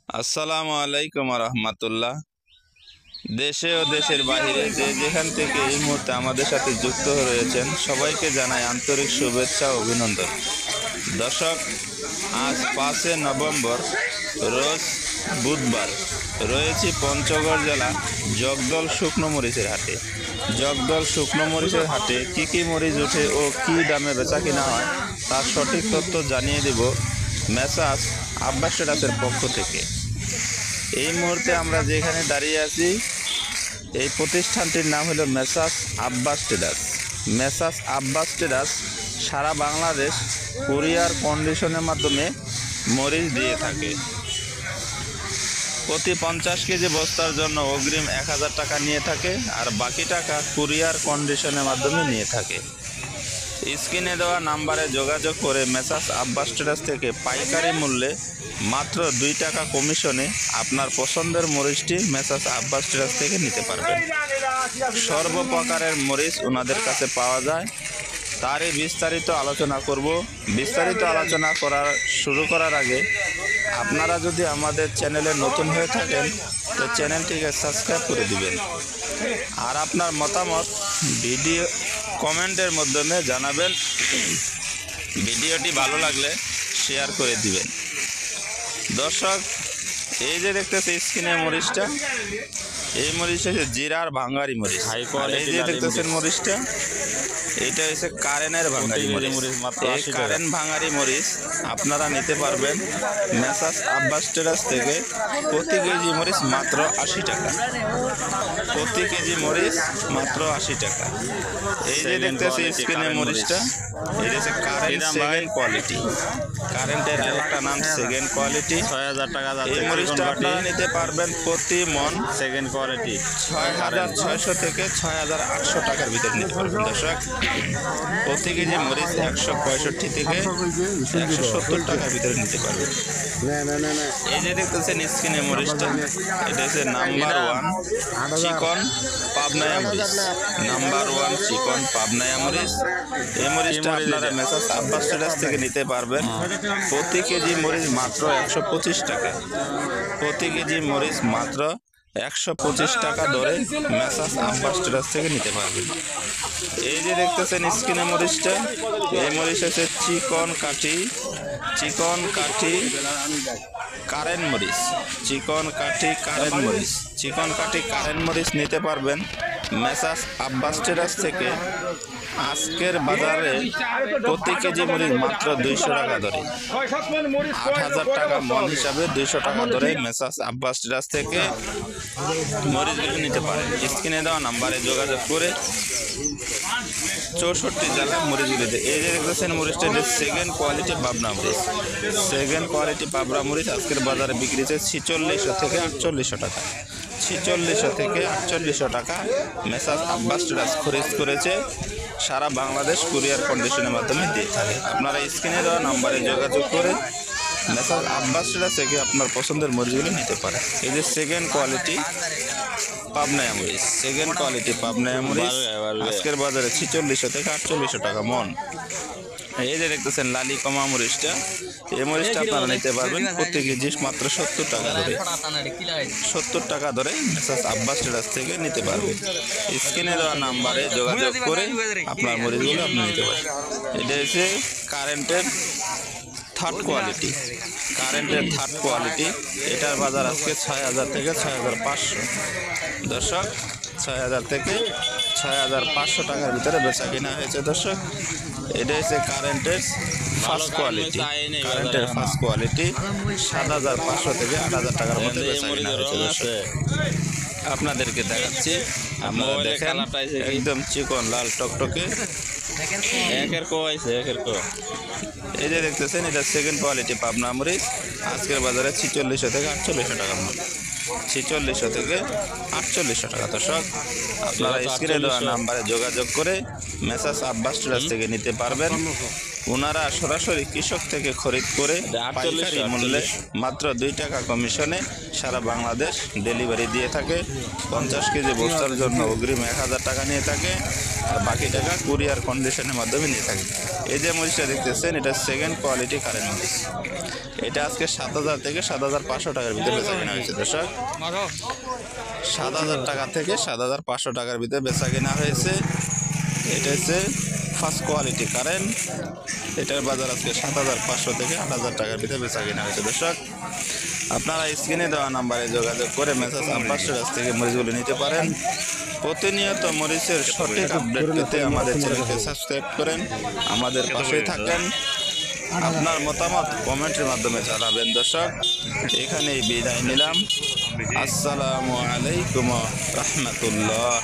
আসসালামু আলাইকুম রহমতুল্লাহ। দেশে ও দেশের বাইরে যে যেখান থেকে এই মুহূর্তে আমাদের সাথে যুক্ত হয়ে রয়েছেন সবাইকে জানাই আন্তরিক শুভেচ্ছা ও অভিনন্দন। দর্শক, আজ 5 নভেম্বর রোজ বুধবার রয়েছি পঞ্চগড় জেলা জগদল শুকনো মরিচের হাটে। জগদল শুকনো মরিচের হাটে কী কী মরিচ ওঠে ও কী দামে বেচা কিনা হয় তার সঠিক তথ্য জানিয়ে দেব মেসার্স আব্বাস ট্রেডার্সের পক্ষ থেকে। এই মুহূর্তে আমরা যেখানে দাঁড়িয়ে আছি এই প্রতিষ্ঠানটির নাম হলো messrs Abbas traders. Messrs Abbas traders সারা বাংলাদেশ কুরিয়ার কন্ডিশনের মাধ্যমে মরিচ দিয়ে থাকে। প্রতি 50 কেজি বস্তার জন্য অগ্রিম 1000 টাকা নিয়ে থাকে আর বাকি টাকা কুরিয়ার কন্ডিশনের মাধ্যমে নিয়ে থাকে। স্ক্রিনে দেওয়া নাম্বারে যোগাযোগ করে মেসার্স আব্বাস ট্রেডার্স থেকে পাইকারি মূল্যে মাত্র 2 টাকা কমিশনে আপনার পছন্দের মরিচটি মেসার্স আব্বাস ট্রেডার্স থেকে নিতে পারবেন। সর্বপ্রকারের মরিচ ওনাদের কাছে পাওয়া যায়, তারই বিস্তারিত আলোচনা করব। বিস্তারিত আলোচনা শুরু করার আগে আপনারা যদি আমাদের চ্যানেলে নতুন হয়ে থাকেন তো চ্যানেলটিকে সাবস্ক্রাইব করে দিবেন আর আপনার মতামত ভিডিও কমেন্টের মাধ্যমে জানাবেন। ভিডিওটি ভালো লাগলে শেয়ার করে দিবেন। দর্শক, এই যে দেখতেছে স্ক্রিনে মরিচটা, এই মরিচ হচ্ছে জিরার ভাঙ্গারি মরিচ। এই যে দেখতেছেন মরিচটা, এটা হচ্ছে কারেন্টের ভাঙ্গারি মরিচ। এই কারেন্ট ভাঙ্গারি মরিচ আপনারা নিতে পারবেন মেসার্স আব্বাস ট্রেডার্স থেকে প্রতি কেজি মরিচ মাত্র 80 টাকা। প্রতি কেজি মরিচ মাত্র 80 টাকা। এই যে দেখতেছি স্ক্রিনে মরিচটা, এটা হচ্ছে কারেন্ট সেকেন্ড কোয়ালিটি। কারেন্টের আরেকটা নাম সেকেন্ড কোয়ালিটি। 6000 টাকা এই মরিচটা আপনারা নিতে পারবেন প্রতি মন সেকেন্ড কোয়ালিটি 6600 থেকে 6800 টাকার ভিতরে নিতে পারবেন। দর্শক, প্রতি কেজি মরিচ 165 থেকে 170 টাকার ভিতরে নিতে পারবেন। এই যে দেখতেছেন স্ক্রিনে মরিচটা, এটা হচ্ছে নাম্বার 1 চিকন পাবনায়া মরিচ। নাম্বার 1 চিকন পাবনায়া মরিচ। এই মরিচটা আপনারা মেসার্স আব্বাস ট্রেডার্স থেকে নিতে পারবেন প্রতি কেজি মরিচ মাত্র 125 টাকা। প্রতি কেজি মরিচ মাত্র 125 টাকা ধরে মেসার্স আব্বাস ট্রেডার্স থেকে নিতে পারবেন। এই যে দেখতেছেন স্ক্রিনে মরিচটা, এই মরিচ হচ্ছে চিকন কাঠি কারেন্ট মরিচ। চিকন কাঠি কারেন্ট মরিচ। চিকন কাঠি কারেন্ট মরিচ নিতে পারবেন মেসার্স আব্বাস ট্রেডার্স থেকে আজকের বাজারে প্রতি কেজি মরিচ মাত্র 200 টাকা ধরে। 8000 টাকা মন হিসাবে 200 টাকা ধরে মেসার্স আব্বাস ট্রেডার্স থেকে মরিচগুলো নিতে পারেন। স্ক্রিনে দেওয়া নাম্বারে যোগাযোগ করে 64 জেলা মরিচগুলিতে। এই যে দেখতেছেন মরিচটা সেকেন্ড কোয়ালিটি পাবনা মরিচ। সেকেন্ড কোয়ালিটি পাবনা মরিচ আজকের বাজারে বিক্রি হচ্ছে 4600 থেকে 4800 টাকা। 4600 থেকে 4800 টাকা মেসার্স আব্বাস ট্রেডার্স খরিদ করেছে। সারা বাংলাদেশ কুরিয়ার কন্ডিশনের মাধ্যমে দিয়ে থাকে। আপনারা স্ক্রিনে দেওয়া নাম্বারে যোগাযোগ করে মেসার্স আব্বাস ট্রেডার্স থেকে আপনার পছন্দের মরিচগুলো নিতে পারে। এই যে সেকেন্ড কোয়ালিটি পাবনায়া মরিচ। সেকেন্ড কোয়ালিটি পাবনায়া মরিচ আজকের বাজারে 4600 থেকে 4800 টাকা মন। এই যে দেখতেছেন লালি কমা মরিচটা, এই মরিচটা আপনারা নিতে পারবেন প্রতি কেজি মাত্র 70 টাকা ধরে। 70 টাকা ধরে মেসার্স আব্বাস ট্রেডার্স থেকে নিতে পারবেন। স্ক্রিনে দেওয়া নাম্বারে যোগাযোগ করে আপনার মরিচগুলো আপনি নিতে পারেন। এটা হচ্ছে কারেন্টের থার্ড কোয়ালিটি। কারেন্টের থার্ড কোয়ালিটি, এটার বাজার আজকে 6000 থেকে 6500। দর্শক, 6000 থেকে 6500 টাকার ভিতরে বেচা কিনা হয়েছে। দর্শক, এটা হচ্ছে কারেন্টের ফার্স্ট কোয়ালিটি। কারেন্টের ফার্স্ট কোয়ালিটি 7500 থেকে 8000 টাকার মধ্যে বেচা কিনা হয়েছে। দর্শক, আপনাদেরকে দেখাচ্ছি, আপনারা দেখেন একদম চিকন লাল টকটকে একের কো আছে একের কো। এই যে দেখতেছেন এটা সেকেন্ড কোয়ালিটি পাবনা মরিচ আজকের বাজারে 4600 থেকে 4800 টাকার মধ্যে। 4600 থেকে 4800 টাকা। দর্শক, আপনারা স্ক্রিনে দেওয়া নাম্বারে যোগাযোগ করে মেসার্স আব্বাস ট্রেডার্স থেকে নিতে পারবেন ওনারা সরাসরি কৃষক থেকে খরিদ করে পাইকারি মূল্যে মাত্র 2 টাকা কমিশনে সারা বাংলাদেশ ডেলিভারি দিয়ে থাকে। 50 কেজি বস্তার জন্য অগ্রিম 1000 টাকা নিয়ে থাকে, আর বাকি টাকা কুরিয়ার কন্ডিশনের মাধ্যমে নিয়ে থাকে। এই যে মরিচটা দেখতেছেন, এটা সেকেন্ড কোয়ালিটি কারেন্ট মরিচ। এটা আজকে 7000 থেকে 7500 টাকার ভিতরে বেচা কেনা হয়েছে দর্শক। 7000 টাকা থেকে 7500 টাকার ভিতরে বেচা কেনা হয়েছে। এটা হচ্ছে ফার্স্ট কোয়ালিটি কারেন্ট। এটার বাজার আজকে 7500 থেকে 8000 টাকার ভিতরে বেচা কেনা হয়েছে দর্শক। আপনারা স্ক্রিনে দেওয়া নাম্বারে যোগাযোগ করে মেসার্স আব্বাস ট্রেডার্স থেকে মরিচগুলো নিতে পারেন। প্রতিনিয়ত মরিচের সঠিক আপডেট পেতে আমাদের চ্যানেলকে সাবস্ক্রাইব করেন, আমাদের পাশেই থাকেন। আপনার মতামত কমেন্টের মাধ্যমে জানাবেন দর্শক। এখানেই বিদায় নিলাম। আসসালামু আলাইকুম রহমতুল্লাহ।